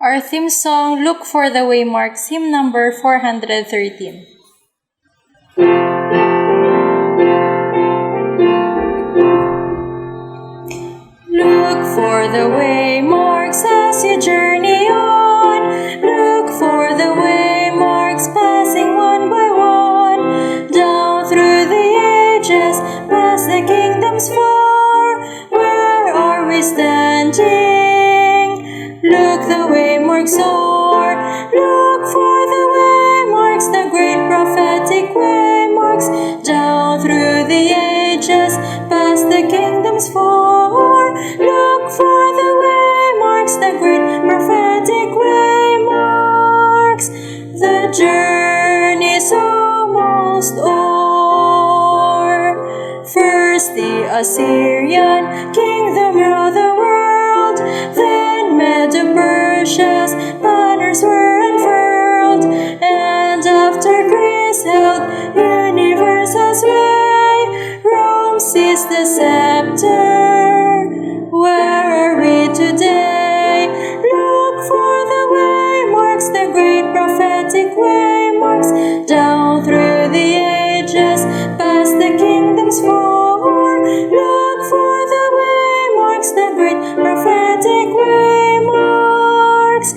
Our theme song, Look for the Waymarks, hymn number 413. Look for the waymarks as you journey on. Look for the waymarks passing one by one. Down through the ages, past the kingdoms far. Where are we standing? Look the waymarks o'er. Look for the waymarks, the great prophetic waymarks. Down through the ages, past the kingdoms far. Look for the waymarks, the great prophetic waymarks. The journey's almost o'er. First the Assyrian kingdom ruled the world, then Medo-Persia's banners were unfurled, and after Greece held universal sway, Rome seized the scepter. Where are we today? Look for the waymarks, the great prophetic waymarks. Down through the ages, past the kingdoms far. Look for the waymarks, the great prophetic waymarks.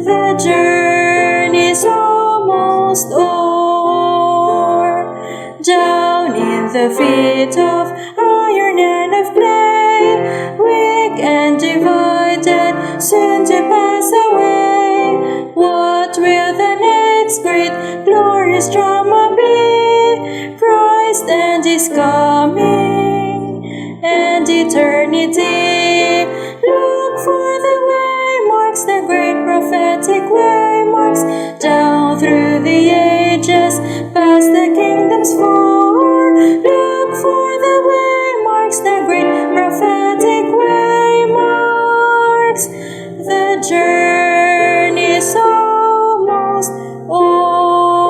The journey's almost o'er. Down in the feet of iron and of clay, weak and divided, soon to pass away. What will the next great glorious drama be? Christ and His coming and eternity. Look for the waymarks, the great prophetic waymarks. Down through the ages, past the kingdoms far. Look for the waymarks, the great prophetic waymarks. The journey's almost o'er.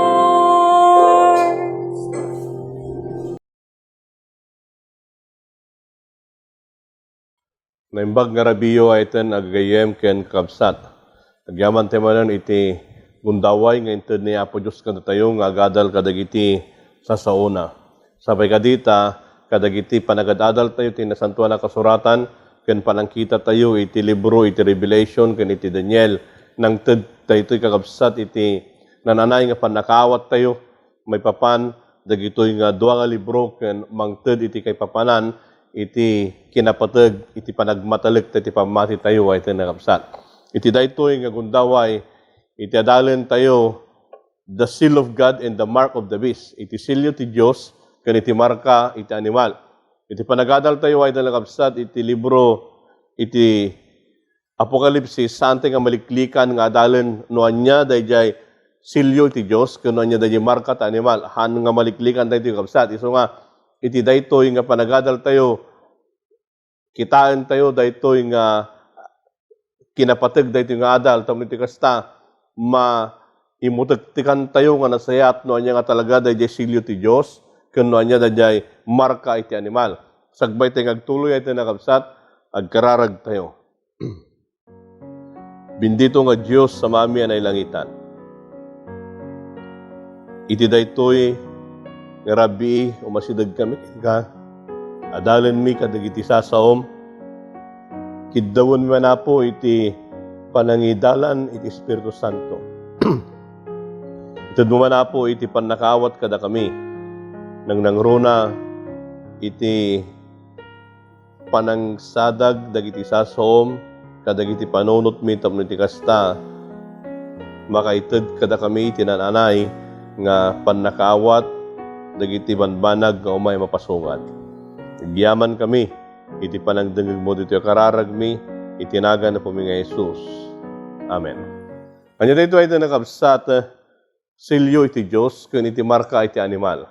Naimbag nga rabiyo ay iten agayem ken kabsat. Agyaman temanan iti gundaway nga inted ni Apo Diyos kanta tayo nga agadal kadagiti sa sauna. Sabay kadita, kadagiti panagadadal tayo iti nasantuan na kasuratan, ken panangkita tayo iti libro, iti Revelation, ken iti Daniel, nang ted tayo iti kakabsat iti nananay nga panakawat tayo, may papan, dagitoy nga dua nga libro, ken mangted iti kay papanan, iti kinapateg, iti panagmataleg, iti pamati tayo, ay iti nakabsat. Iti daytoy nga gundaway, iti adalen tayo, the seal of God and the mark of the beast. Iti silyo ti Diyos, ken iti marka, iti animal. Iti panagadal tayo ay dalakabsat, iti libro, iti Apokalipsis, sante nga maliklikan nga adalen noan niya, dayjay silyo iti Diyos, ken noan niya dayjay marka ta animal. Han nga maliklikan tayo iti kabsat. Iso nga, iti daytoy nga panagadal tayo, kitaan tayo daytoy nga kinapateg daytoy nga adal, tamno iti kasta, imutektikan tayo nga nasayat no anya nga talaga dayjay silyo ti Dios ken no anya dayjay marka iti animal. Sagbay tayo agtuloy iti nakabsat, agkararag tayo. Bendito nga Dios sa mami anay langitan. Iti daytoy nga rabi umasidag kami ka adalen mi kadagiti sasaom kidawon mi manapo iti panangidalan iti Espiritu Santo. Itud mo man po iti panakawat kada kami nang nangruna iti panangsadag dagiti sasom kadagiti panunot mi tapno iti kasta makaited kada kami iti nananay nga panakawat dagiti banbanag nga umay mapasungan. Igyaman kami iti panangdengeg mo dito kararag mi itinaga na po mi nga Jesus. Amen. Kanya dito ay nakabsat silyo iti Diyos, kun iti marka iti animal.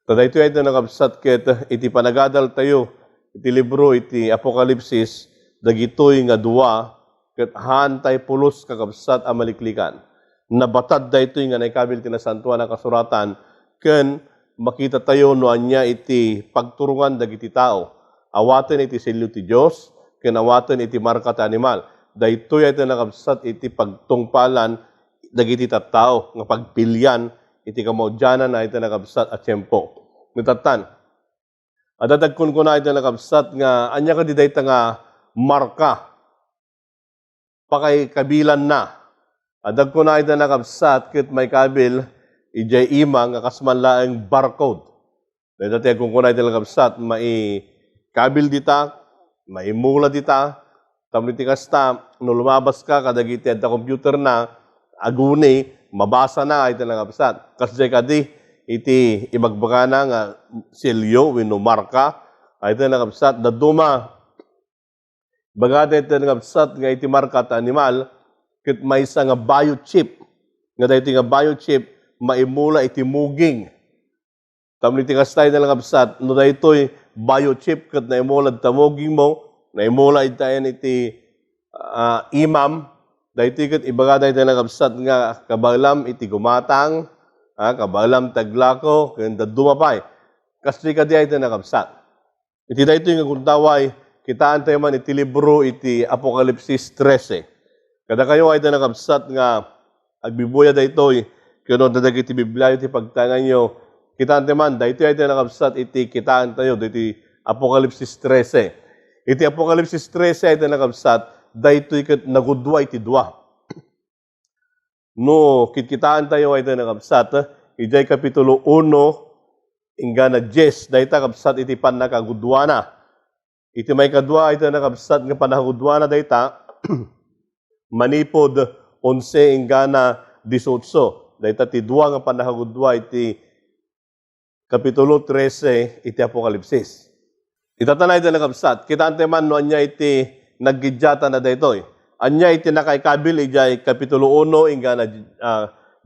Tada ito ay nakabsat ket iti panagadal tayo, iti libro, iti Apokalipsis, dagitoy nga dua, ket hantay pulos kakabsat amaliklikan. Nabatad da ito nga naikabil tinasantuan na kasuratan, ken makita tayo no anya iti pagturungan dagiti tao. Awaten iti silyo ti Diyos, ken awaten iti marka ti animal. daytoy ay nakabsat iti pagtungpalan dagiti tattao nga pagpilyan iti kamaudianan na iti nakabsat at tiyempo. Nutatan, adadagkon ko na iti nakabsat nga anya ka di dayta nga marka pakay kabilan na. Adag ko na ito nakabsat kit may kabil ijay ima nga kasmanlaeng barcode. Dahil dati kung kuna ito nakabsat, may kabil dita, may mula dita, tamiti kasta, no lumabas ka, kadagiti at computer na, aguni, mabasa na ito nakabsat. Kasi kadi, iti ibagbaga na nga silyo, winumarka, ito nakabsat, daduma, bagada ito nakabsat nga iti marka at animal, kit may isa nga biochip. Nga dahito nga biochip, maimula iti muging. Tamang iti kastay na lang absat, no dahito'y biochip kat naimula iti muging mo, naimula itayan iti imam, dahito'y kat ibaga dahito lang absat nga kabalam iti gumatang, kabalam taglako, kanda dumapay. Kasi ka diya ito nakabsat. Iti dahito'y nga kuntaway, kitaan tayo man iti libro iti Apokalipsis 13. Kada kayo ay nakabsat nga agbibuya daytoy kuno dadag iti Biblia iti pagtangan nyo kitaan man daytoy ay nakabsat iti kitaan tayo iti Apokalipsis 13. Iti Apokalipsis 13 ay nakabsat daytoy ket nagudwa iti dua. No kitaan tayo ay nakabsat iti kapitulo 1 ingana 10 dayta kabsat iti pannakagudwana. Iti may kadwa ay nakabsat nga panakagudwana dayta manipod 11 ingana 18. Dahita ti dua nga panahagudwa iti kapitulo 13 iti Apokalipsis. Itatanay iti nakabsat. Kita ante man no anya iti naggidyata na daytoy. Anya iti nakaikabil ijay kapitulo 1 ingana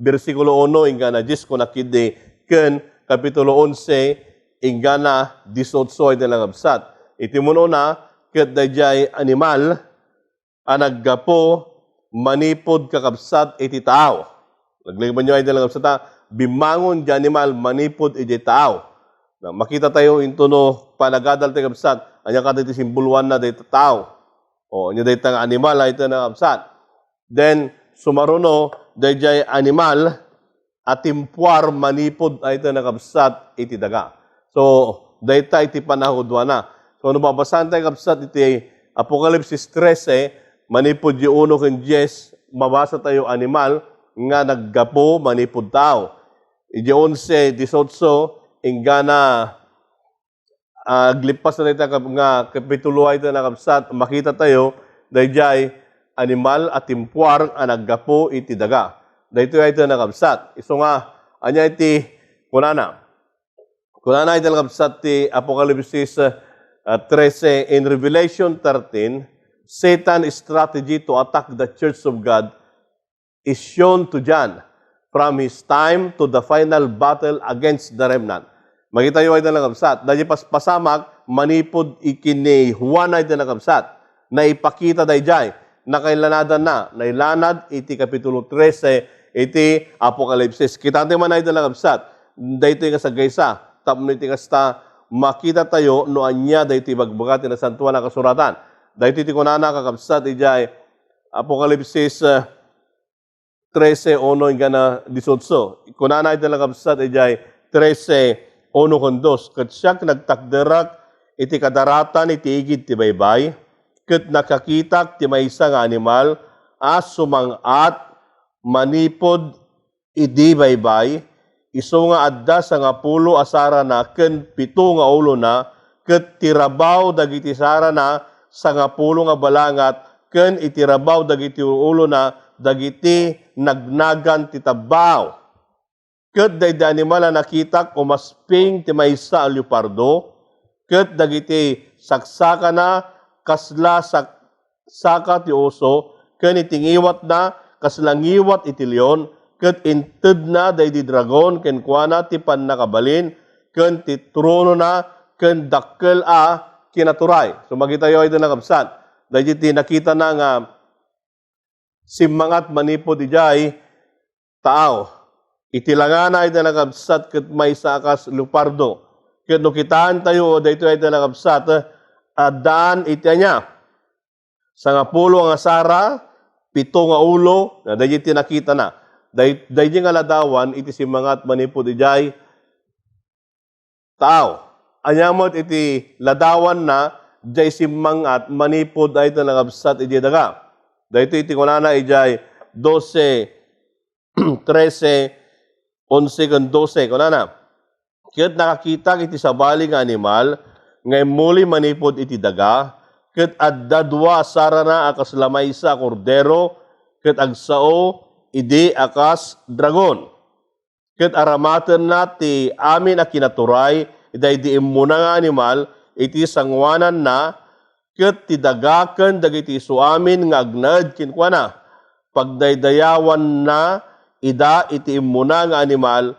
bersikulo 1 ingana 10 kun nakidi ken kapitulo 11 ingana 18 iti nakabsat. Iti muno na ket dayjay animal anaggapo manipod kakabsat iti tao. Nagliman nyo ay dalang kabsata, bimangon di animal manipod iti tao. Makita tayo into no panagadal ti kabsat, anya ka iti simbuluan na dito tao. O, anya dito nga animal ay ito na kabsat. Then, sumaruno, dayjay animal at timpuar manipod ay ito na kabsat iti daga. So, dayta iti panahudwa na. So, ano babasahan tayo kabsat iti Apokalipsis 13, manipod yung 1 ken 10, mabasa tayo animal, nga naggapo, manipod tao. Iti 11, 18, ingana aglipas na tayo nga kapitulo ay ito nakabsat, makita tayo, dayjay animal at timpuar ang naggapo iti daga. Dayto ay ito nakabsat. Iso nga, anya iti kunana. Kunana ito nakabsat ti Apokalipsis 13, in Revelation 13, Satan's strategy to attack the Church of God is shown to John from his time to the final battle against the remnant. Makita yung ay nakabsat. Dahil pasamak, manipod ikini Juan ay nakabsat. Na ipakita dayjay, na kailanadan na, nailanad iti kapitulo 13, iti Apokalipsis. Kita man ay nakabsat. Dahito yung sagaysa, tapno iti kasta, makita tayo no anya dahito ibagbagat na santuan na kasuratan. Dahito iti kunana kakabsat ijay Apokalipsis 13, 1 ingana 18. Kunana iti nakabsat ijay 13, 1 kon 2. Ket siyak nagtakderak iti kadaratan iti igid ti baybay, ket nakakitak ti maysa nga animal as sumangat manipod idi baybay, iso nga adda sa nga pulo asara na ken 7 nga ulo na, ket tirabaw dagiti sara na sa nga pulo nga balangat, ken itirabaw dagiti ulo na dagiti nagnagan ti tabaw. Ket daydi animal na nakitak umasping ti maysa a leopardo, ket dagiti saksaka na kasla saka ti oso, ken itingiwat na kaslangiwat iti leon, ket inted na daydi dragon ken kuana ti pannakabalin, ken ti trono na ken dakkel a kinaturay. So magitayo ito nakabsat. Dahil iti nakita na nga simmangat manipod ijay tao. Itilangana ito nakabsat ket may sakas leopardo. Ket no kitaan tayo dahito ito nakabsat, adaan iti anya. Sa nga pulo nga sara, 7 nga ulo, na dahi tinakita na. Dahi nga ladawan, iti simangat manipod ijay tao. Anyamot iti ladawan na, jay simangat manipod ay talangabsat iti daga. Dahito iti kunana ijay 12, 13, 11 kan 12. Kunana, kaya nakakita iti sabali nga animal, ngay muli manipod iti daga, ket adda dua sarana akas lamaysa kordero, ket agsao idi akas dragon. Ket aramaten na ti amin a kinaturay, iday di imuna nga animal, iti sangwanan na, ket ti dagaken dagiti suamin nga agnad kinkwana. Pagdaydayawan na, ida iti imuna nga animal,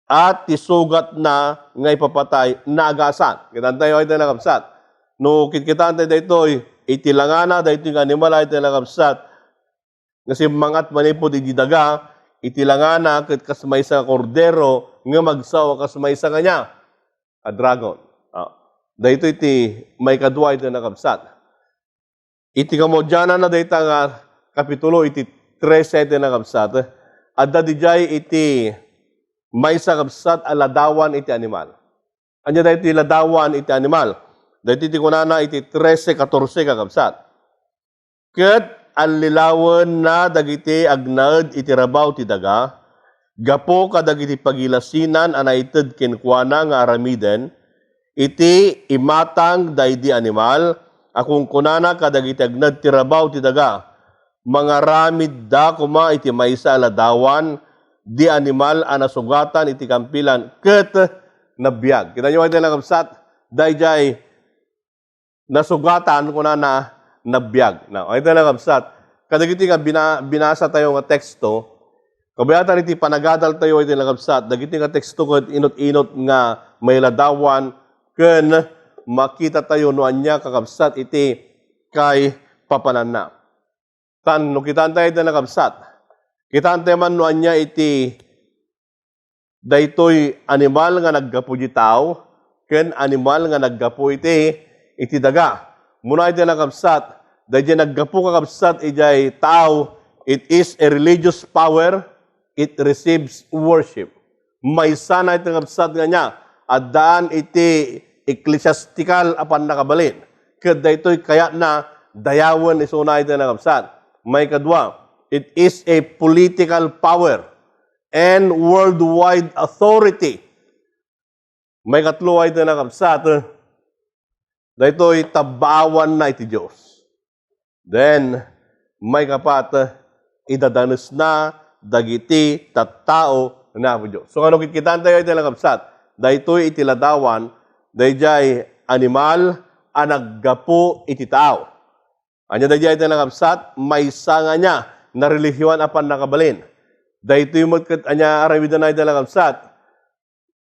at ti sugat na ngay papatay na agasan. Kitaan tayo ay talakapsat. No, kitaan tayo dito, itilangana, dito yung animal ay talakapsat. Kasi mangat manipod ididaga, itilangana, kat kasmay sa kordero, nga magsaw, kasmay sa kanya, a dragon. Dito iti may kadwa ito nakapsat. Iti kamodyanan na dito nga kapitulo, iti 13 ito nakapsat. Adda dijay iti may sakabsat aladawan iti animal. Anya dahil iti ladawan iti animal. Dahil iti kunana iti 13-14 kakabsat. Ket alilawan na dagiti agnaed iti rabaw ti daga, gapo kadagiti pagilasinan anaited kenkwana nga aramiden, iti imatang daydi animal, akong kunana kadagiti agnaed ti rabaw ti daga, mga ramid da kuma iti maysa aladawan, di animal anasugatan iti kampilan ket nabiyag. Kita nyo ito lang kapsat, dayjay nasugatan kuna na nabiyag. Now, ito lang kapsat, kadagiti nga binasa tayo nga teksto, kabayatan iti panagadal tayo ito lang kapsat, dagiti nga teksto ko inot-inot nga may ladawan, ken makita tayo no anya kakapsat iti kay papanan na. Tan, no kitaan tayo ito lang kapsat, kitaan man no anya iti daytoy animal nga naggapu di tao, ken animal nga naggapu iti daga. Muna iti nakapsat, dayjay naggapu kakapsat ijay tao, it is a religious power, it receives worship. May sana iti nakapsat nga niya, at daan iti ecclesiastical apan nakabalin. Ket daytoy kaya na dayawan isuna iti nakapsat. May kadwa, it is a political power and worldwide authority. May katlo ay ito nakapsat. Dahito'y tabawan na iti Diyos. Then, may kapat, idadanos na dagiti tattao na po Diyos. So, ano kikitaan tayo ito nakapsat? Dahito'y itiladawan, dahijay animal, anaggapo iti tao. Anya dahijay ito nakapsat, may sanga niya, na relihiyon apan nakabalin. Dahito yung anya arawidan na ito nakapsat,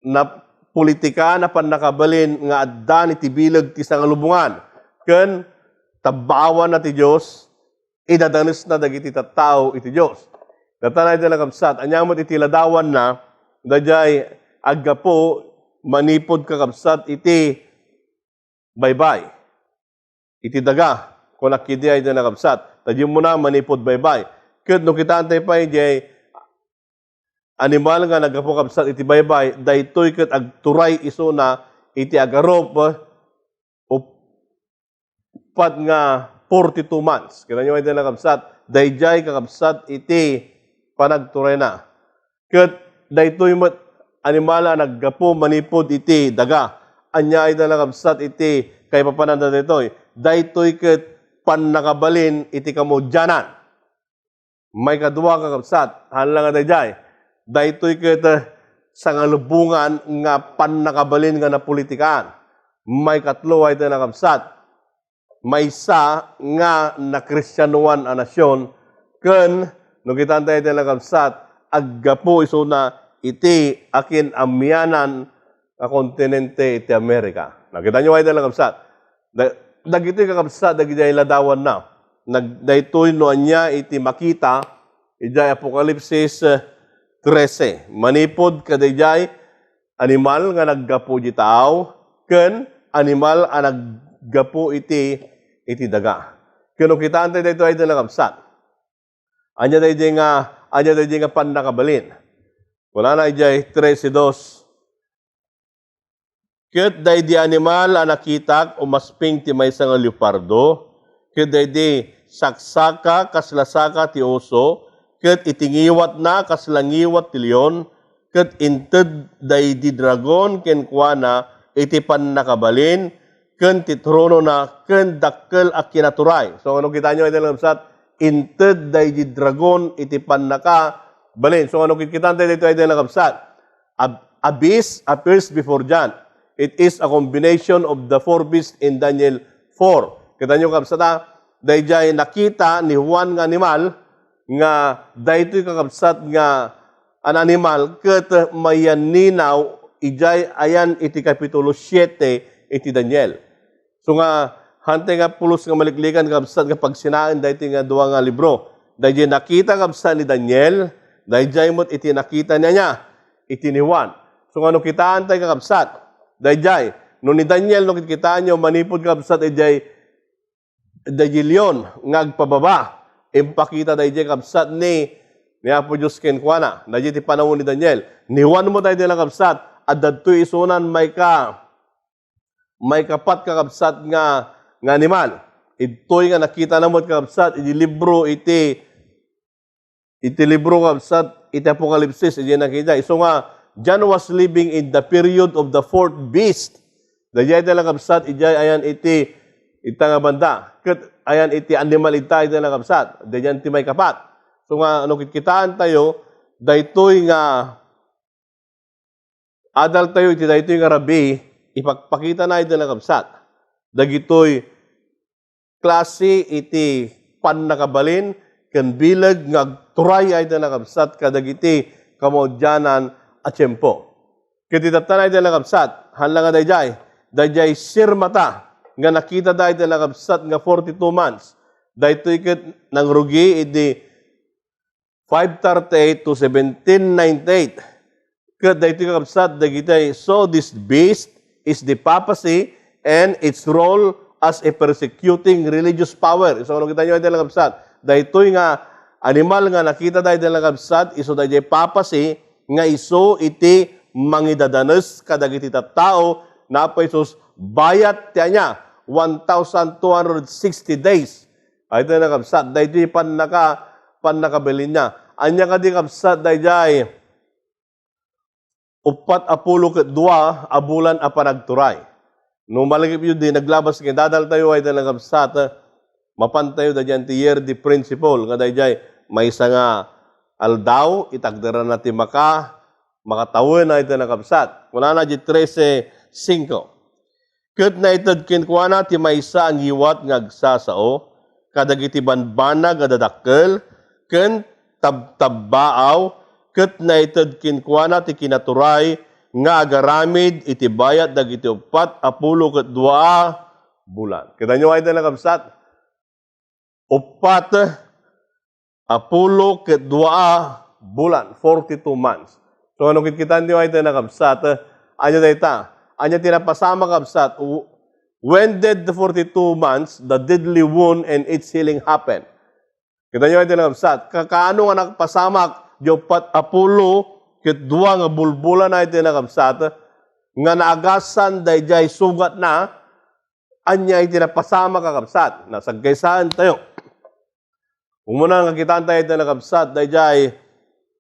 na politika na pan nakabalin nga addan iti bilag ti sangalubungan. Ken tabawan na ti Diyos, idadanos na dagiti tattao iti Diyos. Datan na ito nakapsat, anyamot iti ladawan na, dajay aggapo manipod kakapsat iti baybay. Iti daga, kung nakidi ay ito nakapsat, tadyo mo na manipod baybay. Ket no kitaan tayo pa ijay animal nga nagapukapsat iti baybay, daytoy ket agturay iso na iti agarop upat nga 42 months. Kaya nyo iti nakapsat, dayjay kakapsat iti panagturay na. Ket daytoy met animal nga naggapo manipod iti daga. Anya iti nakapsat iti kay papananda daytoy. Daytoy ket panakabalin iti kamudyanan. May kadua kakapsat, hanlang nga dayjay. Daytoy ket sa ngalubungan nga panakabalin nga na politikaan. May katlo ay ito nakapsat. May isa nga na kristyanuan a nasyon. Ken, no kitaan tayo ito nakapsat, aggapo iso na iti akin amyanan na kontinente iti Amerika. Nakita nyo ay ito nakapsat. Dagito'y kakapsat, dagito'y ladawan na. Daytoy no anya iti makita, ijay Apokalipsis 13. Manipod kadayjay animal nga naggapo di tao, ken animal nga naggapo iti daga. Kano kita antay dito ay nakabsat. Anya tayo nga pan nakabalin. Wala na ijay 13:2. Ket day di animal anakitak umasping ti maysa nga leopardo. Ket day di saksaka kaslasaka ti oso. Ket itingiwat na kaslangiwat ti leon. Ket inted day di dragon ken kuana iti pan nakabalin. Ken ti trono na ken dakkel a kinaturay. So ano kita nyo iti labsat? Inted day di dragon iti pan nakabalin. So ano kita tayo dito iti labsat? Abyss appears before John. It is a combination of the four beasts in Daniel 4. Kita nyo kapsata, dayjay nakita ni Juan nga animal, nga daytoy kakabsat nga an animal, ket mayaninaw, ijay ayan iti kapitulo 7, iti Daniel. So nga, hante nga pulos nga maliklikan kapsat nga pagsinaan daytoy nga duwa nga libro. Dayjay nakita kapsat ni Daniel, dayjay mo't iti nakita niya, iti ni Juan. So ano kitaan tayo kakabsat? Dayjay, no ni Daniel, no kita nyo, manipod kapsat, dayjay leon, ngagpababa, impakita dayjay kapsat ni Apo Diyos kenkwana, dayjay ti panahon ni Daniel. Ni Juan mo tayo nila kapsat, at dadtoy isunan may kapat kakapsat nga animal. Ito'y nga nakita na mo't kakapsat, iti libro kapsat, iti Apokalipsis, iti nakita. So nga, John was living in the period of the fourth beast. Dayjay tayo kapsat, ijay ayan iti nga banda. Ayan iti animal itay tayo kapsat. Dayjay ti may kapat. So nga, ano kitaan tayo, daytoy nga adal tayo, iti daytoy nga rabi, ipagpakita na iti kapsat. Dagitoy klase iti pan nakabalin, ken bilag ngagturay ay iti kapsat, kadagiti kamodyanan at tiyempo. Kititatanay tayo nakabsat, hanlang nga dayjay sirmata, nga nakita tayo nakabsat nga 42 months. Daytoy ket nang rugi iti 538 to 1798. Ket daytoy kakabsat, dagitay, so this beast is the papacy and its role as a persecuting religious power. So ano kita nyo tayo nakabsat? Daytoy nga animal nga nakita tayo nakabsat, iso dayjay papacy, nga iso iti mangidadanes kadagiti tattao na pa Isus bayat tiya niya 1,260 days. Ay ito na kapsat. Dahil pan nakabilin niya. Anya ka di kapsat dahil upat apulo ket dua abulan a panagturay. No malagip yun din naglabas ng dadal tayo ay ito na kapsat. Mapantayo dahil ti year the principle. Nga dahil may isa nga aldaw, itagdaran natin makatawin na ito nakapsat. Wala na di 13:5. Ket na itad kinkwana ti maysa ang iwat ngagsasao, kadagiti banbana gadadakkel, ken tabtabbaaw, ket na itad kinkwana ti kinaturay, nga agaramid iti bayat dagiti upat apulo ket dua bulan. Kita nyo ay ito nakapsat? Upat apulo ket dua bulan, 42 months. So ano kita niyo ay nakabsat, anya dayta, anya tinapasama kabsat, when did the 42 months, the deadly wound and its healing happen? Kita niyo ay nakabsat, kakaano nga nakpasamak, yopat apulo ket dua nga bulbulan ay nakabsat, nga naagasan dayjay sugat na, anya ay tinapasama kakabsat. Nasagkaysahan tayo. Kung muna nga kitaan tayo ito nakabsat, dayjay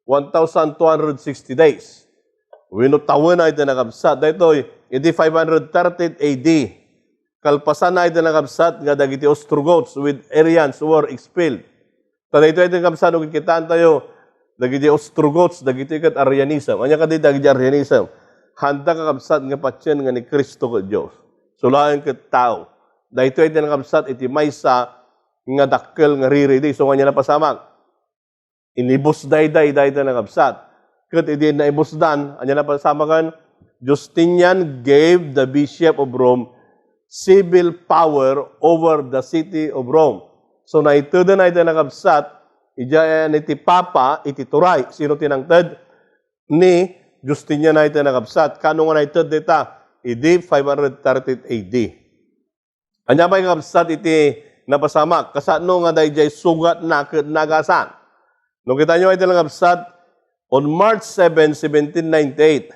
1,260 days. Winutawin na ito nakabsat. Daytoy, iti 530 AD. Kalpasan na ito nakabsat, nga dagiti Ostrogoths with Aryans were expelled. Tada ito nakabsat, kung kitaan tayo, dagiti Ostrogoths, dagiti kat Aryanism. Anya ka di dagiti Aryanism? Handa kakabsat nga patsyan nga ni Kristo ka Diyos. Sulayan kat tao. Daytoy ito nakabsat, iti maysa, nga dakkel nga riridi. So, kanya napasamag. Inibus dayday na kapsat. Kat hindi na ibusdan, kanya napasamagan, Justinian gave the Bishop of Rome civil power over the city of Rome. So, na ito na kapsat, ijayan iti Papa, iti Turay. Sino tinangtad? Ni Justinian na ito nakapsat. Kano nga na ito dita? Idi 530 AD. Anya pa yung kapsat iti napasamak. Kasano nga dayjay sugat na nagasan. Nung kita nyo ay talang absat, on March 7, 1798,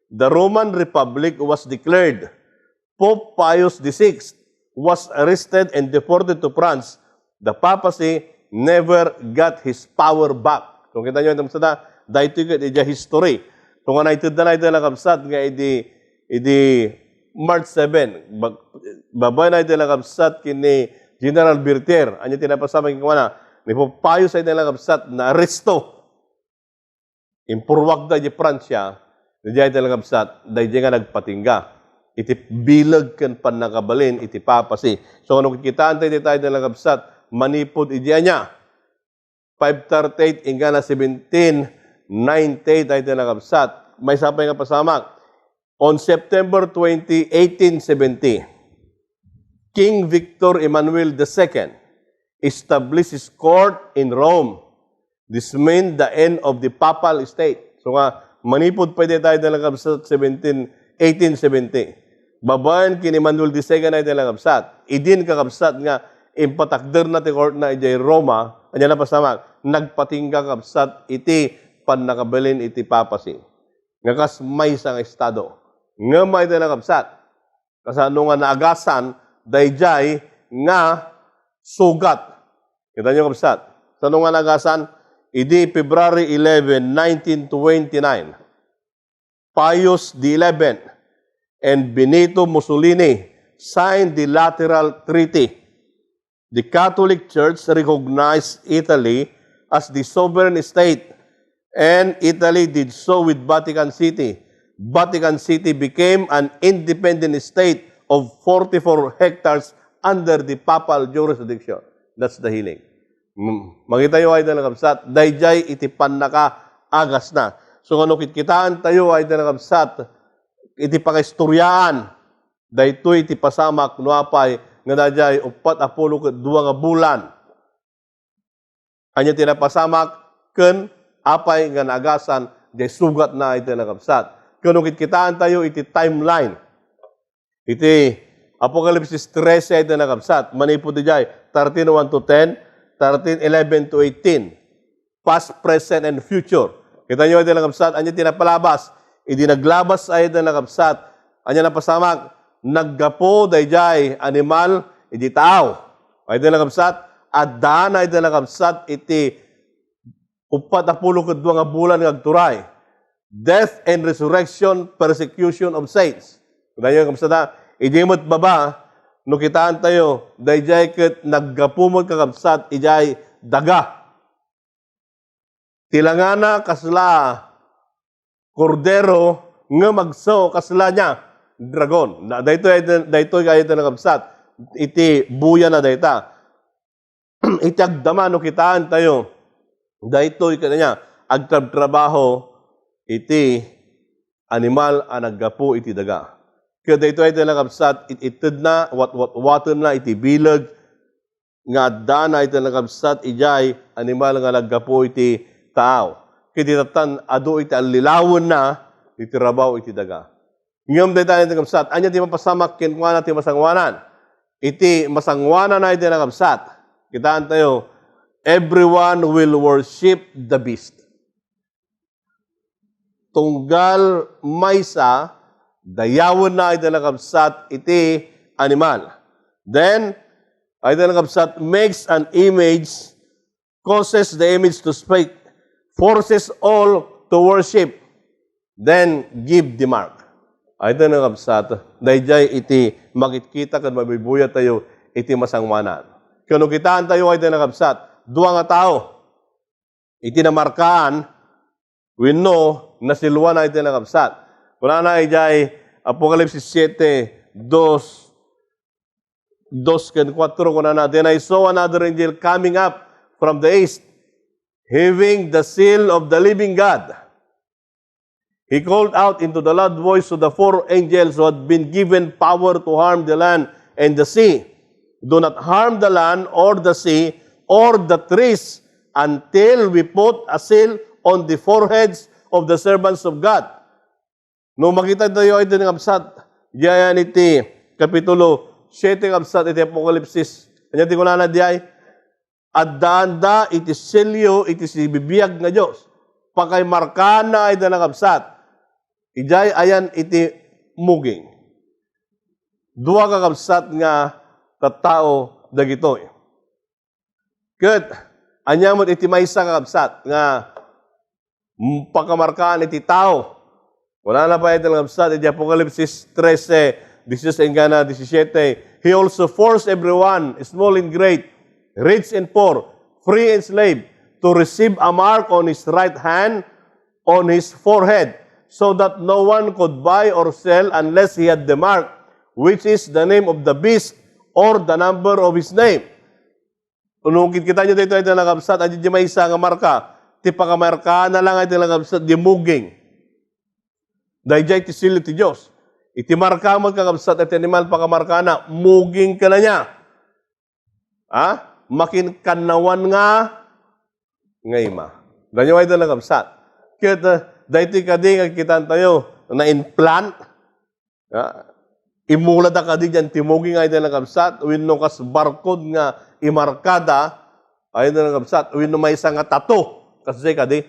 the Roman Republic was declared. Pope Pius VI was arrested and deported to France. The papacy never got his power back. Kung kita nyo, dahil ito history. Kung nga naitid na ito lang kapsat, nga idi March 7, babay na ito lang kapsat kini General Berthier. Anya tinapasama kong na, ni Pope Pius ay lang kapsat na aresto. Impurwag da di Pransya, di ito lang kapsat, dahil nga nagpatingga. Iti bilag kan panakabalin, iti papasi. So, kung kitaan tayo lang kapsat, manipod idya niya. 538, inga na 1798, tayo nakapsat. May sapay nga pasamak. On September 20, 1870, King Victor Emmanuel II established his court in Rome. This meant the end of the papal state. So nga, manipod pwede tayo nakapsat 1870. Babayan kini Emmanuel II na tayo nakapsat. Idin kakapsat nga, impatakder na ti court na ijay Roma, anya na pasamak, nagpatingga kapsat iti panakabilin iti papasi. Nga kas may isang estado. Nga may iti nakapsat. Kasano nga naagasan, dayjay nga sugat. Kita nyo kapsat. Kasano nga naagasan, idi February 11, 1929. Pius XI and Benito Mussolini signed the Lateral Treaty. The Catholic Church recognized Italy as the sovereign state, and Italy did so with Vatican City. Vatican City became an independent state of 44 hectares under the papal jurisdiction. That's the healing. Makita nyo ay dalagabsat, dayjay iti panaka agas na. So kung kitaan tayo ay dalagabsat, iti pakahistoryaan, daytoy iti pasamak nuapay, nga dayjay 42 nga bulan. Anya tinapasamak ken apay nga nagasan jay sugat na iti nakapsat. Kuno kitaan tayo iti timeline. Iti Apokalipsis 13 iti nakapsat. Manipod jay 13:1 to 10, 13:11 to 18. Past, present, and future. Kita nyo iti nakapsat, anya tinapalabas. Iti naglabas ay iti nakapsat. Anya napasamak naggapo dayjay animal iti tao. Ay iti nakapsat at daan ay iti nakapsat iti 42 nga bulan nga agturay. Death and resurrection, persecution of saints. Kaya kapsat iti mo't baba no kitaan tayo dayjay ket naggapumot kakapsat ijay daga. Tilangana kasla kordero nga magso kasla niya dragon. Daytoy kayo ito nakapsat. Iti buya na dayta. Iti agdama no kitaan tayo. Daytoy kanya agtrabaho iti animal ang naggapo iti daga. Kaya daytoy ito nakapsat. Itid na, water na iti bilag. Nga dana ito nakapsat. Ijay animal nga naggapo iti tao. Kaya ditatan ado iti alilawon na iti rabaw iti daga. Ngayong dayta iti nakapsat, anya ti mapasamak kinkwana ti masangwanan. Iti masangwanan na iti nakapsat. Kitaan tayo, everyone will worship the beast. Tunggal maysa, dayawon na iti nakapsat iti animal. Then, iti nakapsat makes an image, causes the image to speak, forces all to worship, then give the mark. Ay ito na kapsat, dayjay iti makikita kan mabibuya tayo iti masangwanan. Kano kitaan tayo ay ito na kapsat, dua nga tao. Iti namarkaan, we know na silwa na ito na kapsat. Kuna na ijay Apokalipsis 7, 2, 4, kuna na, then I saw another angel coming up from the east, having the seal of the living God. He called out into the loud voice to the four angels who had been given power to harm the land and the sea. Do not harm the land or the sea or the trees until we put a seal on the foreheads of the servants of God. No makita tayo ito ng absat, diyan iti Kapitulo 7 absat iti Apokalipsis Kanya ti kunana di ay, at daanda iti selyo iti sibibiyag nga Diyos. Pakay markana iti nakabsat. Ijay ayan iti muging. Dua kakabsat nga tattao dagitoy. Ket anyamot iti maysa kakabsat nga pakamarkaan iti tao. Wala na pa iti nakabsat iti Apokalipsis 13, 16-17. He also forced everyone, small and great, rich and poor, free and slave, to receive a mark on his right hand, on his forehead, so that no one could buy or sell unless he had the mark, which is the name of the beast or the number of his name. Unungkit kita nyo dito ay nakabsat, at di may isa nga marka, ti pakamarka na lang ay nakabsat, di muging. Dahil ti sili ti Diyos. Iti marka mo kakabsat at animal pakamarka na, muging ka na niya. Makinkanawan nga ngayma. Ganyan ay nakabsat. Kaya dahil ti kading kitan tayo na implant, imula da ka di dyan, timuging ay nakabsat, wino kas barcode nga imarkada, ay nakabsat, wino may isang nga tato, kasi ka di.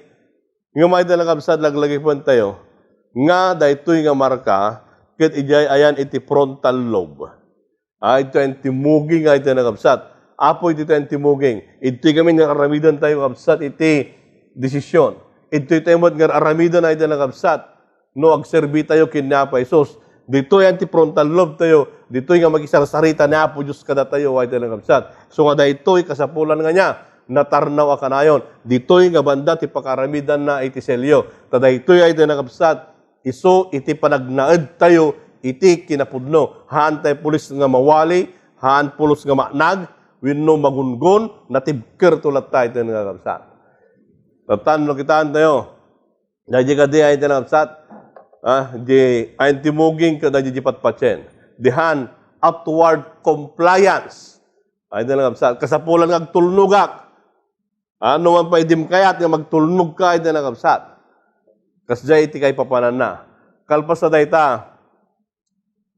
Nga may nakabsat, laglagi po tayo, nga dahil ito'y nga marka, ket ijay ayan iti frontal lobe. Ito yung timuging ay nakabsat. Apo ito yung timuging. Ito kami nga aramidan tayo kabsat iti desisyon. Ito tayo mo nga aramidan ay nakabsat. No, agserbi tayo kinapa Isos. Dito yung frontal lobe tayo. Dito yung mag-isarsarita na Apo Diyos kada tayo ay nakabsat. So nga dahil ito'y kasapulan nga niya, natarnaw ka na yun. Dito yung nga banda ti pakaramidan na iti selyo. Tada ito'y ay nakabsat. Iso iti panagnaed tayo, iti kinapudno. Haan tayo pulis nga mawali, haan pulos nga manag, winno magungon, natibker tulat tayo ito nga kapsat. Tatan, kitaan tayo. Dahil ka di ay ito nga kapsat, di ay timuging ka dahil di patpatsen. Dihan, outward compliance. Ay ito nga kapsat. Kasapulan nga agtulnugak. Ano man pa idim kayat nga magtulnog ka, ito nga kapsat. Kasjay iti kay papanan na. Kalpas na dayta,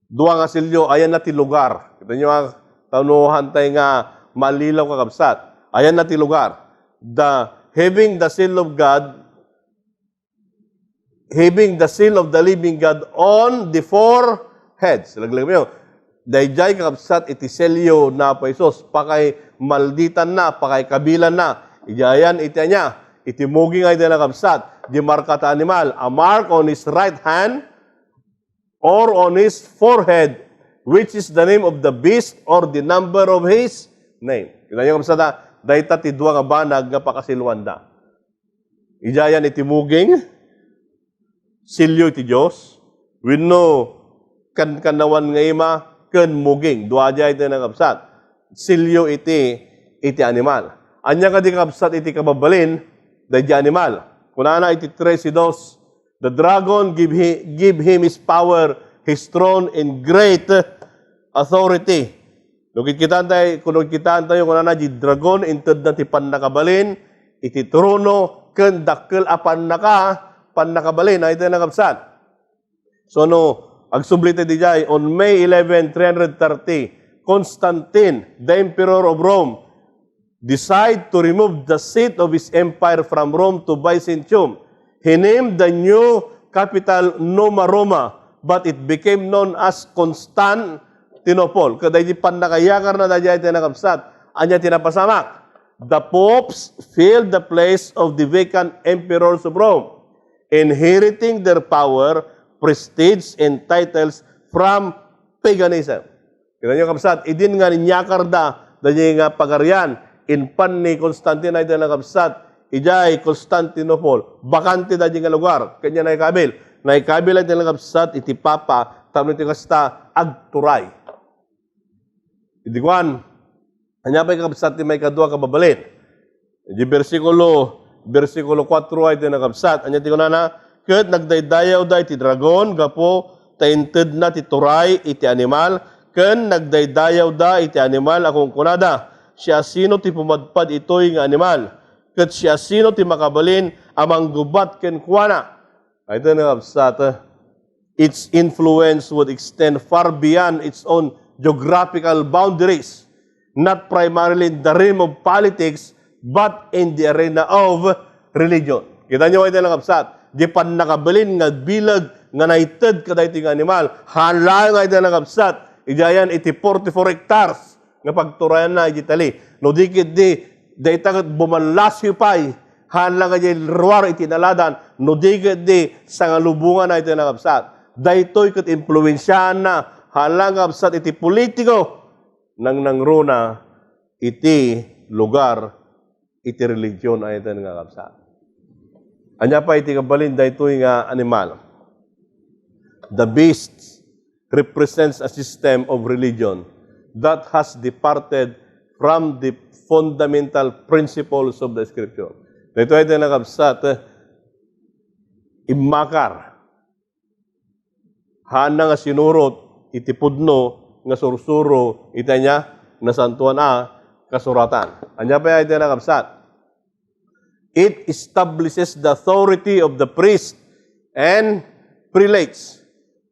duwa nga silyo, ayan na ti lugar. Kita nyo ang tanuhan tayo nga malilaw kakabsat. Ayan na ti lugar. Having the seal of God, having the seal of the living God on the four heads. Laglag mo yun. Dayjay kakabsat iti selyo na pa Isos. Pakay malditan na, pakay kabilan na. Iyayan iti anya. Iti muging ay nakabsat. Di marka ta animal, a mark on his right hand or on his forehead, which is the name of the beast or the number of his name. Kita nyo kapsata, dahita ti dua nga banag nga pakasilwanda. Ijayan iti muging, silyo iti Diyos, winno kanawan nga ima, ken muging, dua jay iti nakapsat. Silyo iti animal. Anya ka di kapsat iti kababalin, dahil animal. Kunana iti 13:2, the dragon give him his power, his throne, and great authority. Kung kitaan tayo, kunana di dragon, inted na ti pannakabalin, iti trono, ken dakkel a pannakabalin, ay ito nakabsat. So agsublit di jay, on May 11, 330, Constantine, the emperor of Rome, decide to remove the seat of his empire from Rome to Byzantium. He named the new capital Noma Roma, but it became known as Constantinople. Kada di pandakayakar na dahil ay tinakapsat, anya tinapasamak. The popes filled the place of the vacant emperors of Rome, inheriting their power, prestige, and titles from paganism. Kita nyo kapsat, idin nga ninyakar dahil nga pagarian, inpan ni Constantine ay nakabsat, ijay Constantinople, bakante da nga lugar, kanya naikabil ay nakabsat, iti papa, tamo iti kasta, agturay. Idikuan, anya pa ikabsat, may kadua kababalin. Di versikulo 4 ay nakabsat, anya ti kunana, ket nagdaydayaw da iti dragon, gapo, tainted na ti turay, iti animal, ken nagdaydayaw da iti animal, akong kunada, siya sino ti pumadpad ito'y nga animal. Kat siya sino ti makabalin amang gubat ken kuana. Ito na kapsat. Its influence would extend far beyond its own geographical boundaries. not primarily in the realm of politics, but in the arena of religion. Kita nyo ito lang kapsat. Di pan nakabilin nga bilag nga naited kada ito nga animal. Hala nga ito lang kapsat. Ijayan iti 44 hectares nga pagturayan na iti no dikit di dayta bumalasyo pay. Hala nga iti ruwar iti naladan. No dikit di sa nga lubungan na ito lang kapsat. Daytoy kat impluensyahan na. Hala nga kapsat iti politiko nang nangruna iti lugar iti religion ay ito nga kapsat. Anya pa iti kabalin daytoy nga animal. The beast represents a system of religion that has departed from the fundamental principles of the Scripture. Daytoy ito nga kapsat, imakar. Hana nga sinurot iti pudno nga sursuro ita niya nasantuan kasuratan. Anya pa ito nga kapsat. It establishes the authority of the priest and prelates,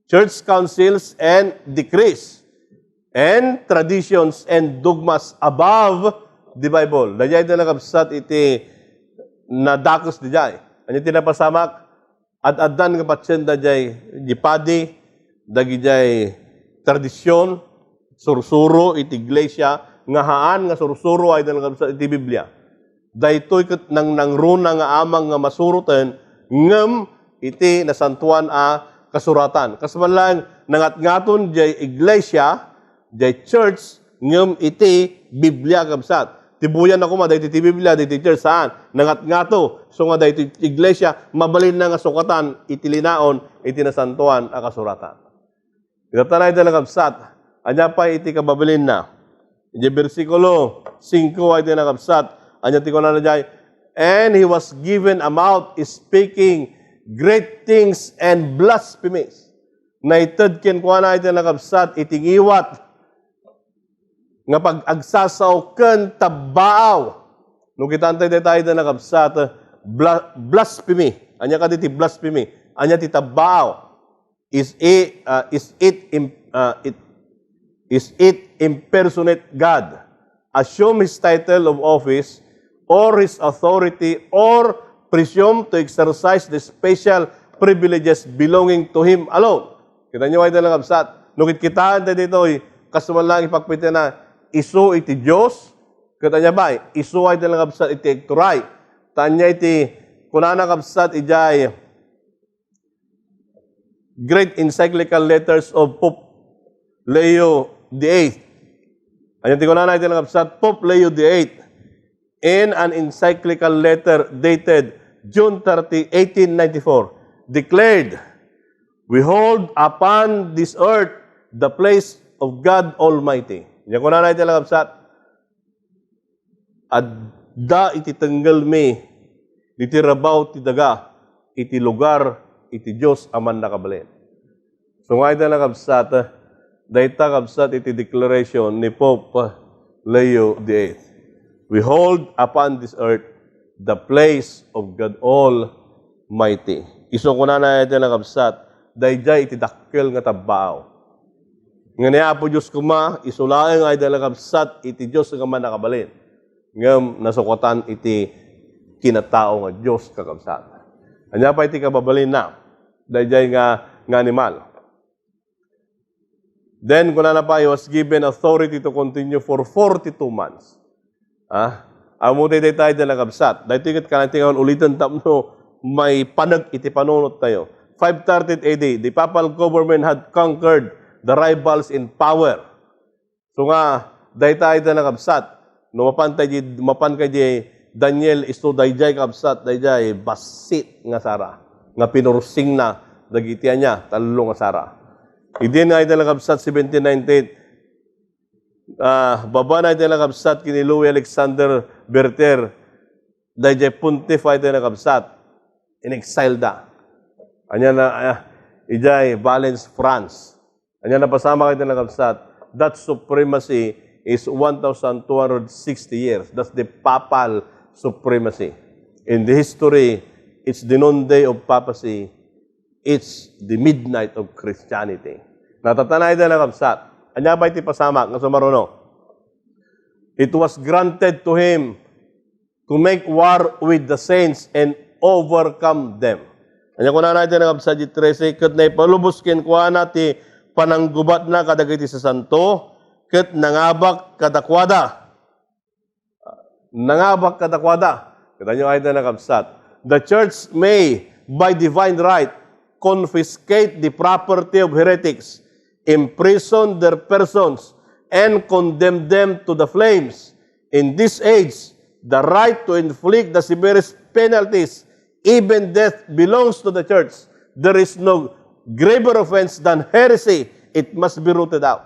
church councils and decrees, and traditions and dogmas above the Bible. Dajay ito nga kapsat iti nadakos dijay. Anya tinapasamak at adan nga patsen dajay jipadi dagi jay tradisyon sursuro iti iglesia nga haan nga sursuro ay dala sa iti Biblia. Daytoy ket nang nangruna nga amang nga masuruten ngem iti nasantuan kasuratan. Kasmalang nangatngaton jay iglesia, jay church ngem iti Biblia kabsat. Tibuyan ako ma daytoy iti Biblia, daytoy church saan? Nangatngato. So nga daytoy iglesia mabalin na nga sukatan iti linaon iti nasantuan kasuratan. Itatanay dala kabsat. Anya pa iti kababilin na. Iti versikulo 5 ay tinakabsat. Anya ti kunan na jay. And he was given a mouth speaking great things and blasphemies. Naited ken kuana ay tinakabsat itingiwat nga pag-agsasaw ken tabaaw. No kitantay tayo tinakabsat blasphemy. Anya ka ti blasphemy. Anya ti tabaaw. Is it impersonate God, assume His title of office, or His authority, or presume to exercise the special privileges belonging to Him alone? Kita nyo ay dalang absat. Nukit kitaan tayo dito, kasuman lang ipagpita na isu iti Diyos, kita nyo ba, isu ay dalang absat iti ekturay. Tanya iti kunana kabsat ijay great encyclical letters of Pope Leo VIII. Ayan tingnan na natin ang kapsat, Pope Leo VIII, in an encyclical letter dated June 30, 1894, declared, "We hold upon this earth the place of God Almighty." Yan ko na natin ang kapsat. Adda iti tanggal me, iti rabaw ti daga, iti lugar iti Diyos aman nakabalin. So nga ito nakabsat, dahita kabsat iti declaration ni Pope Leo VIII. We hold upon this earth the place of God Almighty. Iso ko na ito nakabsat, dahil iti dakkel nga tabbao. Nga niya po Diyos kuma, isulaeng nga ito nakabsat, iti Diyos nga man nakabalin. Ngam nasukotan iti kinatao nga Diyos kakabsat. Anya pa iti kababalin na, dahil nga animal. Then, kung na pa, he was given authority to continue for 42 months. Amuti tayo na nakabsat. Dahil tingit ka natin ulitin tapno, may panag iti panunot tayo. 530 AD, the papal government had conquered the rivals in power. So nga, dahil tayo na nakabsat. Mapan kay Daniel isto dayjay kabsat dayjay basit nga sara nga pinursing na dagitian niya tallo nga sara. Idin nga ita kabsat 1798 baba na ita kabsat kini Louis Alexander Berter dayjay pontiff ita kabsat in exile da. Anya na ijay Valence, France. Anya na pasama ita kabsat that supremacy is 1,260 years. That's the papal supremacy. In the history, it's the noonday of papacy. It's the midnight of Christianity. Natatanay na nakabsat. Anya ba iti pasamak nga sumaruno? It was granted to him to make war with the saints and overcome them. Kanya ko na natin ang sa 13, kat na ipalubos kuha na ti pananggubat na kadagiti sa santo, kat nangabak kadakwada. Nangabak kadakwada. Kita nyo ay na nakabsat. The church may, by divine right, confiscate the property of heretics, imprison their persons, and condemn them to the flames. In this age, the right to inflict the severest penalties, even death, belongs to the church. There is no graver offense than heresy. It must be rooted out.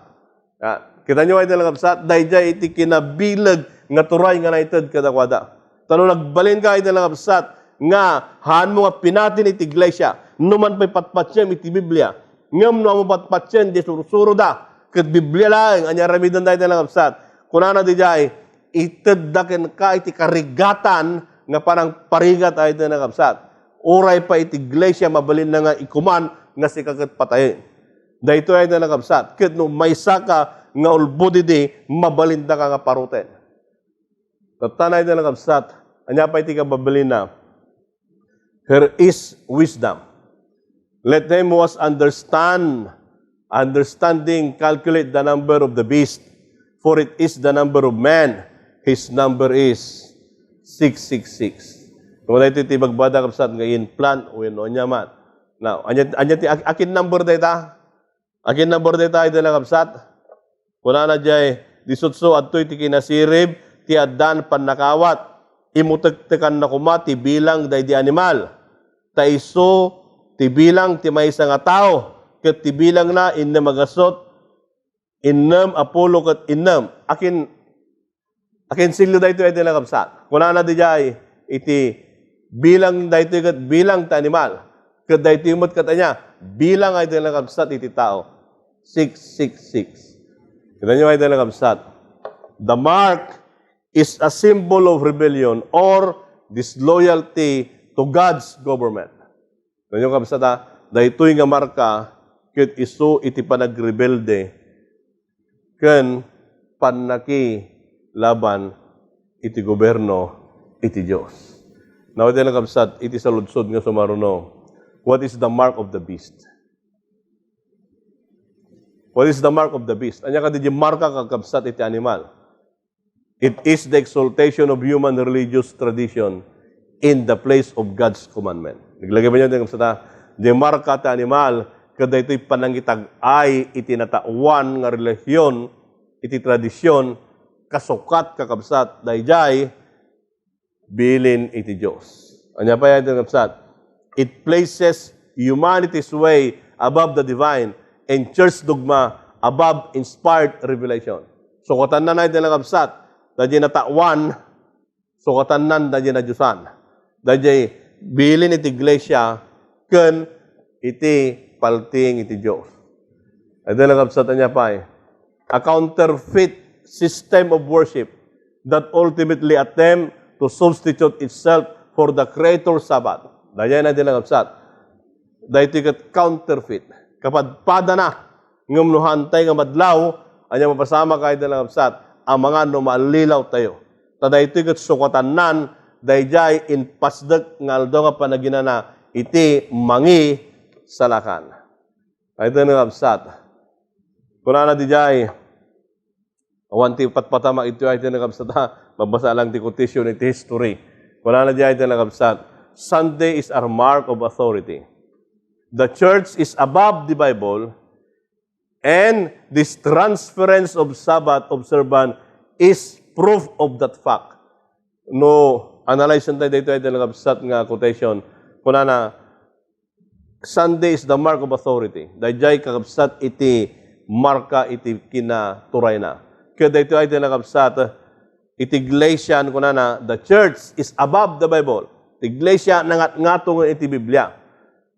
Kita nyo ay nalangabsat, dahil iti kinabilag nga turay nga naitad kadakwada. Tanong nagbalin ka ay nalangabsat, nga haan mo nga pinatin iti iglesia, numan pa'y patpatsyan iti Biblia, ngam no mo patpatsyan, di surusuro da, kat Biblia lang, anya ramidan dahil nalangabsat, kunana di jay, itadakin ka iti karigatan nga parang parigat ay ito nakapsat. Uray pa iti iglesia mabalin na nga ikuman nga si kakat patayin. Dahito ay ito nakapsat. Kit no may saka nga ulbudi di mabalin na ka nga paruten. Tatana ito nakapsat. Anya pa iti kababalin na. Here is wisdom. Let them who was understanding calculate the number of the beast, for it is the number of man. His number is 666. Kung ito tibagbada kapsat ngayon plan o yun o nyaman. Now, akin number data. Akin number data ito na kapsat. Kung na jay disutso at ito'y tikinasirib, ti adan panakawat, imutagtakan na kumati bilang day di animal. Taiso, ti bilang ti may nga tao, kat ti bilang na inna magasot, innam, apolo kat innam. Akin silyo dahito ay tinakapsat. Kung na di jay, iti bilang dahito kat bilang ta animal. Kat dahito imot katanya, bilang ay tinakapsat iti tao. 666. Kita nyo ay tinakapsat. The mark is a symbol of rebellion or disloyalty to God's government. Kita nyo kapsat ha, dahito'y nga marka, kat iso iti panagrebelde, kan panaki laban iti gobyerno iti Diyos. Now, iti nakabsat, iti saludsod nga sumaruno. What is the mark of the beast? What is the mark of the beast? Anya ka di marka kakabsat iti animal. It is the exaltation of human religious tradition in the place of God's commandment. Naglagay ba niya iti nakabsat, di marka iti animal, kada ito'y panangitag ay iti natawan nga relihiyon, iti tradisyon, kasukat kakabsat dayjay bilin iti Diyos. Anya pa yan kakabsat? It places humanity's way above the divine and church dogma above inspired revelation. Sukatan na iti kakabsat, dayjay natawan, sukatan nan dayjay na Diyosan. Dayjay bilin iti iglesia ken iti palting iti Diyos. Ito kakabsat anya pa a counterfeit system of worship that ultimately attempt to substitute itself for the Creator's Sabbath. Dahil na din ang absat. Dahil tikat counterfeit. Kapag pada na, ngumnuhantay nga madlaw, anya mapasama kahit na absat, ang mga numalilaw tayo. Dahil tikat sukatan nan, dahil jay in pasdag nga aldo nga panaginana, iti mangi salakan. Kahit na absat. Kuna na di jay, awan ti patpatama ito ay tinagabsat. Mabasa lang ti quotation iti history. Wala na di ay tinagabsat. Sunday is our mark of authority. The church is above the Bible and this transference of Sabbath observance is proof of that fact. No, analyze tayo dito ay tinagabsat nga quotation. Kuna na, Sunday is the mark of authority. Dahil kakabsat iti marka iti kinaturay na. Kaya dito ay tinakabsat, iti iglesia, the church is above the Bible. Iti iglesia, nangat-ngatong iti Biblia.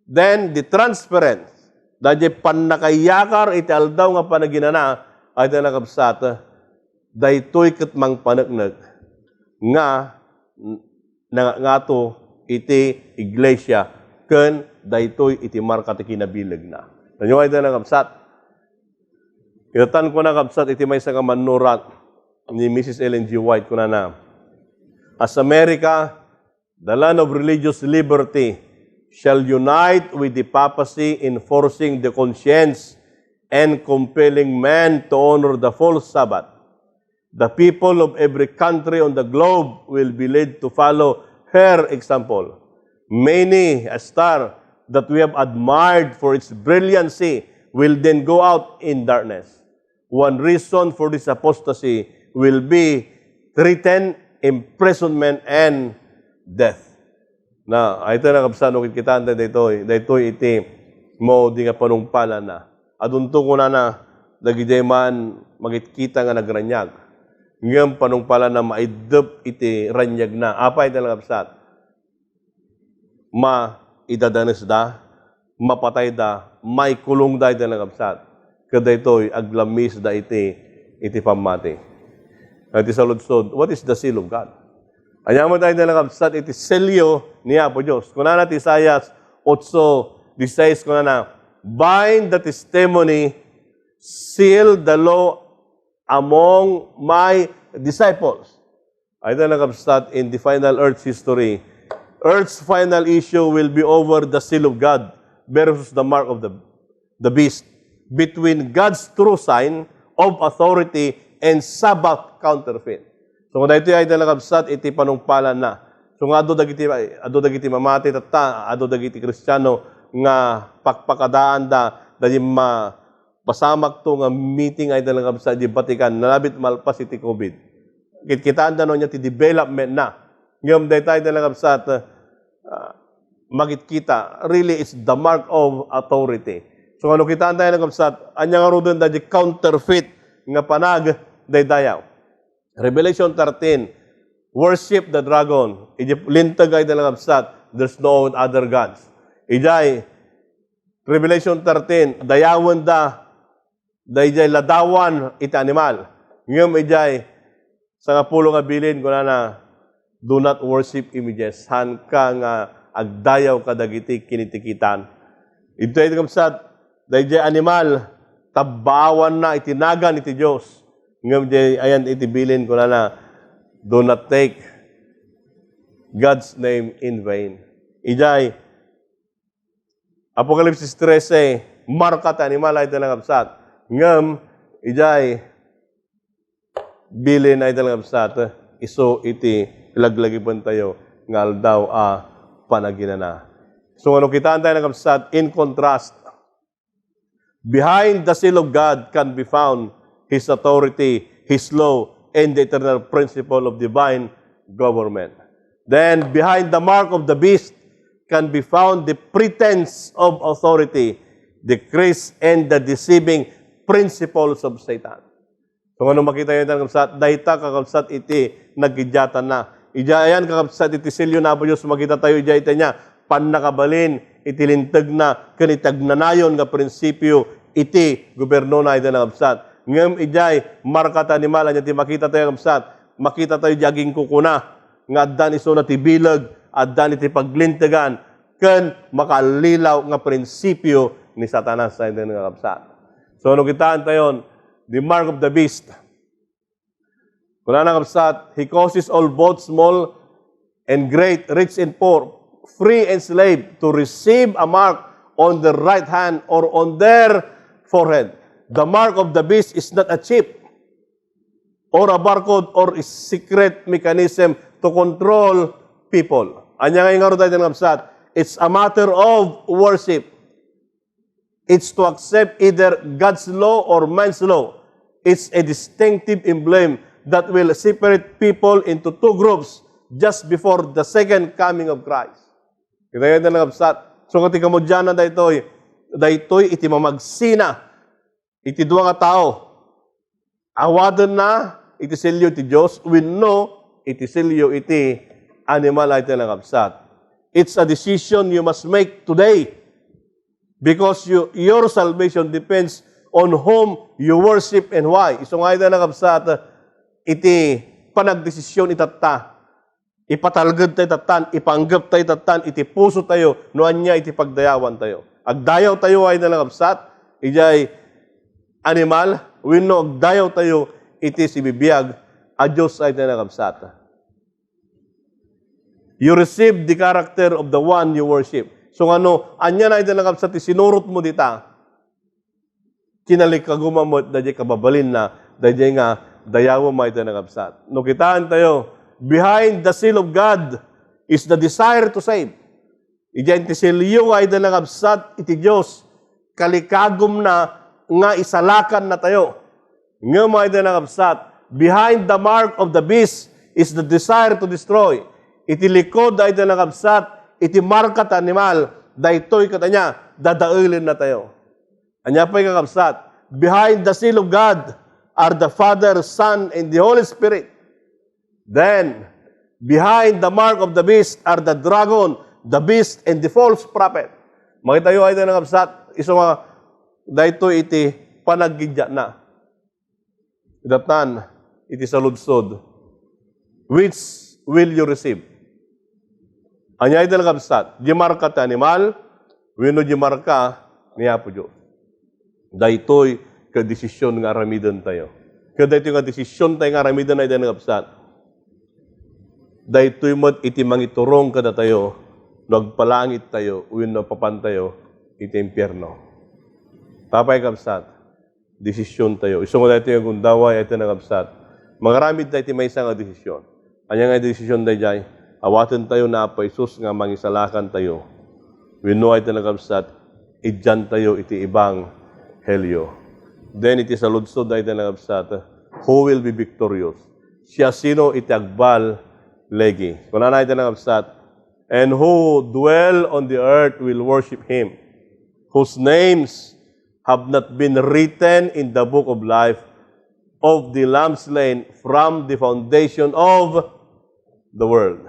Then, the transference, dahil panakayakar, iti aldaw nga panaginana, ay tinakabsat, dahito'y katmang panagnag, nga, nangat-ngato, iti iglesia, ken dahito'y iti marka ti kinabilag na. Tanyo ay tinakabsat, Itatan ko na kapsat iti may sa manurat ni Mrs. Ellen G. White kuna na, as America, the land of religious liberty, shall unite with the papacy in forcing the conscience and compelling men to honor the false Sabbath, the people of every country on the globe will be led to follow her example. Many a star that we have admired for its brilliancy will then go out in darkness. One reason for this apostasy will be threatened imprisonment and death. Na, ito na kapsano kita dito iti mo di nga panungpala na. Adunto ko na dagiti man magitkita nga nagranyag. Ngem panungpala na maidep iti ranyag na. Apa iti lang kapsat? Idadanes da, mapatay da, may kulong da iti lang kapsat. Kada ito'y aglamis da iti pamati. At sa ludsod, what is the seal of God? Anyang mo tayo nilang kapsat, iti selyo niya po Diyos. Kuna na Isaias 8:16, kuna na, bind the testimony, seal the law among my disciples. Ay nilang kapsat, in the final earth's history, earth's final issue will be over the seal of God versus the mark of the beast, between God's true sign of authority and Sabbath counterfeit. So kung dito ay dalagabsat, iti panungpalan na. So nga ado dagiti mamati tata, ado dagiti Kristiyano nga pakpakadaan da dahil pasamak to nga meeting ay dalagabsat di Vatican, nalabit malpas iti COVID. Kitkitaan da no niya ti development na. Ngayong dito ay dalagabsat, magitkita, really it's the mark of authority. So ano kitaan tayo nagabsat, anya nga rodon da di counterfeit nga panag daydayaw. Revelation 13, worship the dragon. Lintag ay nagabsat, there's no other gods. Ijay, Revelation 13, dayawan da, dayjay ladawan iti animal. Ngayong ijay, sa nga pulo nga bilin, kuna na, do not worship images. Han ka nga agdayaw kadagiti kinitikitan. Ito ay nagabsat, dayjay animal, tabawan na itinagan iti Diyos. Ngam di ayan itibilin ko na do not take God's name in vain. Ijay, Apokalipsis 13, markat animal ay talangabsat. Ngam, ijay, bilin ay talangabsat. Iso iti laglagipan tayo ngal daw panaginana. So ano kitaan tayo nagabsat, in contrast, behind the seal of God can be found His authority, His law, and the eternal principle of divine government. Then, behind the mark of the beast can be found the pretense of authority, the grace and the deceiving principles of Satan. So, ano makita yun kakabsat? Dahita kakabsat iti nagkidyatan na. Ijayan kakabsat iti silyo na po Diyos, makita tayo ijayta niya, panakabalin, itilintag na, kanitag na nayon nga prinsipyo, iti goberno na iti nakabsat. Ngam ijay, markata ni mala niya, ti makita tayo kapsat, makita tayo jaging kukuna, nga addan iso na ti bilag, addan iti paglintagan, ken makalilaw nga prinsipyo ni Satanas sa hindi nga kapsat. So, ano kitaan tayo, the mark of the beast. Kuna na kapsat, he causes all both small and great, rich and poor, free and slave, to receive a mark on their right hand or on their forehead. The mark of the beast is not a chip or a barcode or a secret mechanism to control people. Anya nga yung tayo ng kapsat, it's a matter of worship. It's to accept either God's law or man's law. It's a distinctive emblem that will separate people into two groups just before the second coming of Christ. Kita yun ng kapsat. So katika mo dyan na daytoy iti mamagsina iti duwa nga tao. Awadan na iti silyo iti Diyos, we know iti silyo iti animal ay talangabsat. It's a decision you must make today because your salvation depends on whom you worship and why. Iso nga iti talangabsat, iti panagdesisyon itata. Ipatalgad tayo tatan, ipanggap tayo tatan, iti puso tayo, noan niya iti pagdayawan tayo. Agdayaw tayo ay talangabsat, ijay animal, we know, dayaw tayo, iti si bibiyag, a Diyos ay tinakabsat. You receive the character of the one you worship. So anya na ito nakapsat, sinurot mo dita. Kinalik ka gumamot, dadya kababalin na, dadya nga, dayawo mo ito nakapsat. No kitaan tayo, behind the seal of God is the desire to save. Iyan ti silyo ay ito nakapsat, iti Diyos, kalikagom na nga isalakan na tayo. Nga mo ito nakapsat, behind the mark of the beast is the desire to destroy. Iti likod ay ito nakapsat, iti markat animal, daytoy katanya, dadaulin na tayo. Anya pa'y kakapsat, behind the seal of God are the Father, Son, and the Holy Spirit. Then, behind the mark of the beast are the dragon, the beast, and the false prophet. Makita ay ito nakapsat, iso mga, daytoy iti panagidya na. Idatan, iti saludsod, which will you receive? Anya ito nakabsat, di marka ta animal, wino di marka ni Apo Diyos. Daytoy ka-desisyon nga aramidan tayo. Kaya daytoy nga desisyon tayo nga aramidan na ito nakabsat. Daytoy mo iti mangiturong kada tayo, nagpalangit tayo, wino papantayo, iti impyerno. Tapay kabsat, desisyon tayo. Iso mo daytoy yung gundaway, ito nakabsat. Mangaramid tayo iti may isang desisyon. Anya nga desisyon tayo jay, awatin tayo na pa Isus nga mangisalakan tayo. Wino ay tinagabsat, idyan tayo iti ibang helyo. Then iti saludsod ay tinagabsat, who will be victorious? Siya sino iti agbal legi. Kung na ay tinagabsat, and who dwell on the earth will worship Him, whose names have not been written in the book of life of the Lamb slain from the foundation of the world.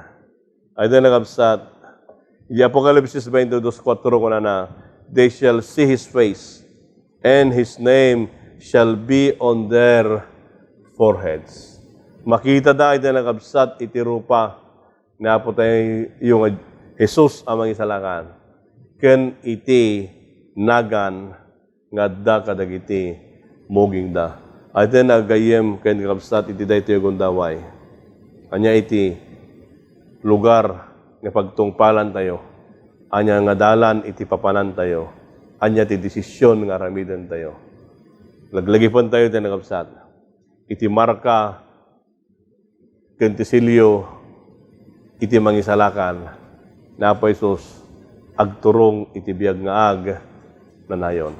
Ay din nakabsat, the Apocalypse 22:4 ko na, they shall see His face, and His name shall be on their foreheads. Makita da, ay din nakabsat, itirupa, na po tayo yung Jesus amang isalakan. Ken iti nagan, nga da kadagiti, muging da. Ay din nagayem, ken nakabsat, iti da ito yung gundaway. Anya iti, lugar nga pagtungpalan tayo, anya nga dalan iti papanan tayo, anya ti desisyon nga ramidan tayo. Laglagipon tayo iti nakapsat, iti marka, kentisilyo, iti mangisalakan, na po Isus, agturong iti biyag nga ag, na nayon.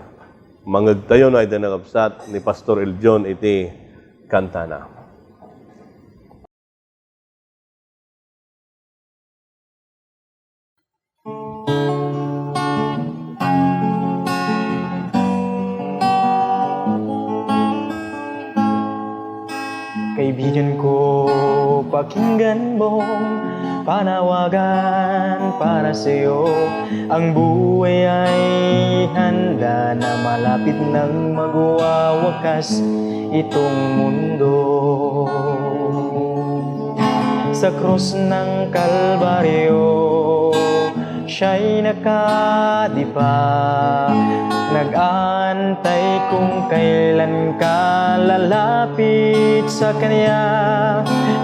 Mangag tayo na iti nakapsat, ni Pastor Eljon iti kantana. Kaibigan ko, pakinggan mo, panawagan para sa'yo. Ang buhay ay handa na malapit nang magwawakas itong mundo. Sa krus ng Kalbaryo, siya'y nakadipa, nag-aantay kung kailan ka lalapit sa Kanya.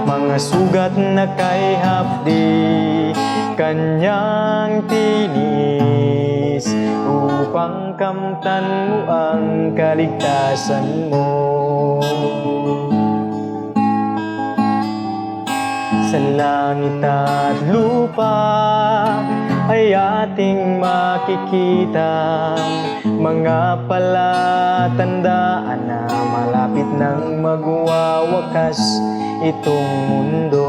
Mga sugat na kay hapdi, Kanyang tinis, upang kamtan mo ang kaligtasan mo. Sa langit at lupa ay ating makikita mga palatandaan na malapit nang magwawakas itong mundo.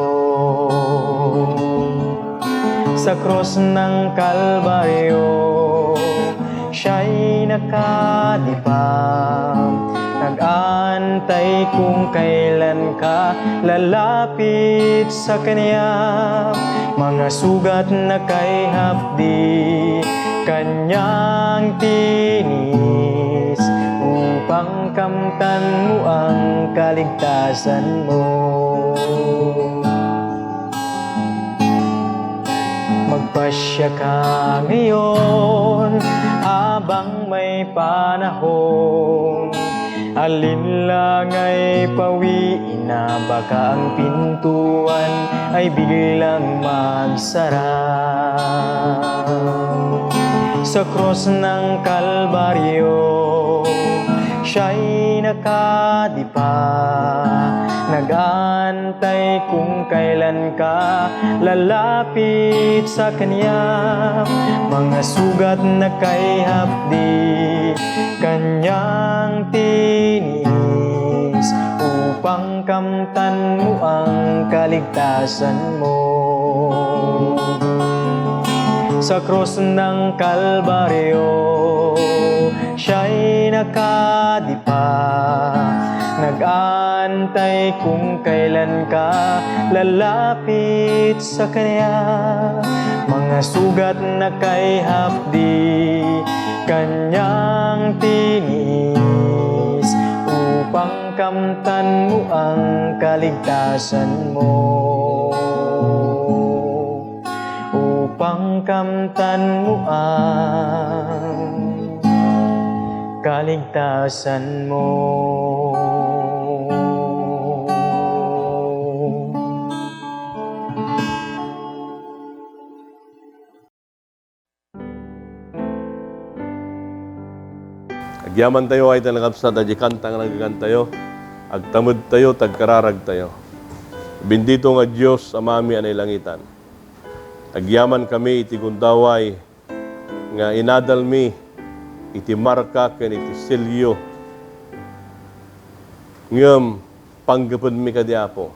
Sa krus ng Kalbaryo, siya'y nakadipam, nag-aantay kung kailan ka lalapit sa Kanya. Mga sugat na kay hapdi, Kanyang tinis, upang kamtan mo ang kaligtasan mo. Magpasya ka ngayon habang may panahon, alin lang ay pawiin na baka ang pintuan ay biglang magsara. Sa krus ng Kalbaryo, siya'y nakadipa, nag-aantay kung kailan ka lalapit sa Kanya. Mga sugat na kay hapdi, Kanyang tiniis, upang kamtan mo ang kaligtasan mo. Sa krus ng Kalbaryo, siya'y nakadipa, nag-aantay kung kailan ka lalapit sa Kanya. Mga sugat na kay hapdi, Kanyang tiniis, upang kamtan mo ang kaligtasan mo. Upang kamtan mo ang kaligtasan mo. Agyaman tayo ay talangapsat, adi kantang nagagan tayo, agtamod tayo, tagkararag tayo. Bendito nga Diyos, amami anay langitan. Agyaman kami iti gundaway, nga inadal mi, iti marka ken iti selyo. Ngem panggapod mi kadi Apo.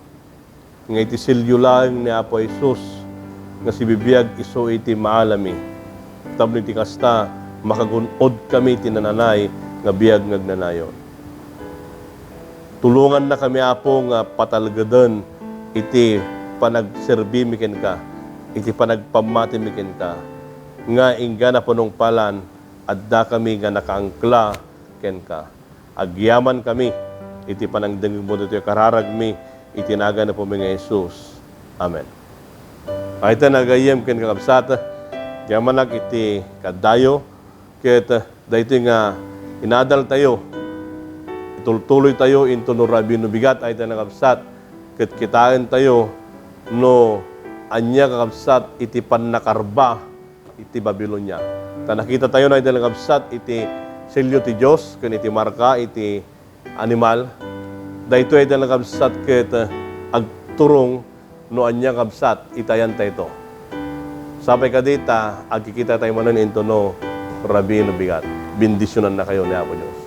Nga iti selyo lang ni Apo Jesus, nga si bibiyag iso iti maalami. Tapno iti kasta, makagunod kami tinananay nga biyag ngagnanayon. Tulungan na kami Apo nga patalgadan iti panagserbi mi ken ka, iti panagpamati mi ken ka, nga ingga na panungpalan adda kami nga nakaangkla ken ka. Agyaman kami iti panangdengeg mo dito'y kararag mi iti naga na po mi nga Jesus. Amen. Kahit nagayem ken kakabsat, yamanag iti kadayo, ket daytoy nga inadal tayo, itultuloy tayo into no rabi no bigat ay nakabsat, ket kitain tayo no anya kakabsat iti pannakarba iti Babilonia. Ta nakita tayo na iti nakabsat iti selyo ti Dios ken iti marka iti animal. Daytoy iti nakabsat ket agturong no anya kabsat itayan tayo. Sabay kadita agkikita tayo manon into no rabi no bigat. Bendisyonan na kayo ni Apo Diyos.